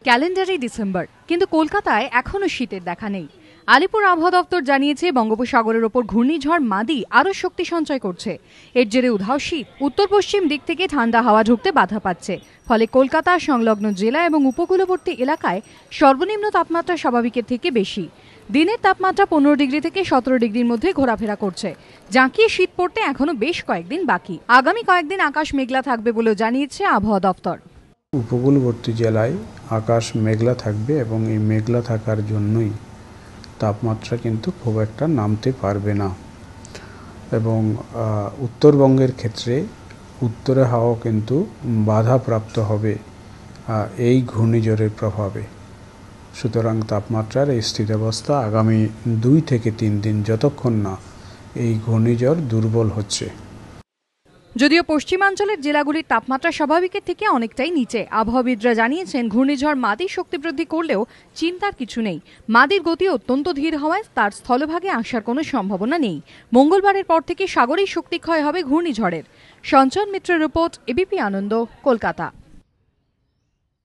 ক্যালেন্ডারে ডিসেম্বর, কিন্তু কলকাতায় এখনো শীতের দেখা নেই। আলিপুর আবহাওয়া দপ্তর জানিয়েছে, বঙ্গোপসাগরের ওপর ঘূর্ণিঝড় মাদি আরও শক্তি সঞ্চয় করছে। এর জেরে উধাও শীত, উত্তর পশ্চিম দিক থেকে ঠান্ডা হাওয়া ঢুকতে বাধা পাচ্ছে। ফলে কলকাতা সংলগ্ন জেলা এবং উপকূলবর্তী এলাকায় সর্বনিম্ন তাপমাত্রা স্বাভাবিকের থেকে বেশি। দিনের তাপমাত্রা 15 ডিগ্রি থেকে 17 ডিগ্রির মধ্যে ঘোরাফেরা করছে। জাঁকিয়ে শীত পড়তে এখনো বেশ কয়েকদিন বাকি। আগামী কয়েকদিন আকাশ মেঘলা থাকবে বলেও জানিয়েছে আবহাওয়া দপ্তর। উপকূলবর্তী জেলায় আকাশ মেঘলা থাকবে এবং এই মেঘলা থাকার জন্যই তাপমাত্রা কিন্তু খুব একটা নামতে পারবে না। এবং উত্তরবঙ্গের ক্ষেত্রে উত্তরে হাওয়া কিন্তু বাধাপ্রাপ্ত হবে এই ঘূর্ণিঝড়ের প্রভাবে। সুতরাং তাপমাত্রার এই স্থিতাবস্থা আগামী 2 থেকে 3 দিন, যতক্ষণ না এই ঘূর্ণিঝড় দুর্বল হচ্ছে। যদিও পশ্চিমাঞ্চলের জেলাগুলির তাপমাত্রা স্বাভাবিকের থেকে অনেকটাই নিচে, আবহাওয়াবিদরা জানিয়েছেন ঘূর্ণিঝড় মাদি শক্তি বৃদ্ধি করলেও চিন্তার কিছু নেই। মাদির গতি অত্যন্ত ধীর হওয়ায় তার স্থলভাগে আসার কোনো সম্ভাবনা নেই। মঙ্গলবারের পর থেকে সাগরেই শক্তি ক্ষয় হবে ঘূর্ণিঝড়ের। সঞ্চয়ন মিত্রের রিপোর্ট, এবিপি আনন্দ, কলকাতা।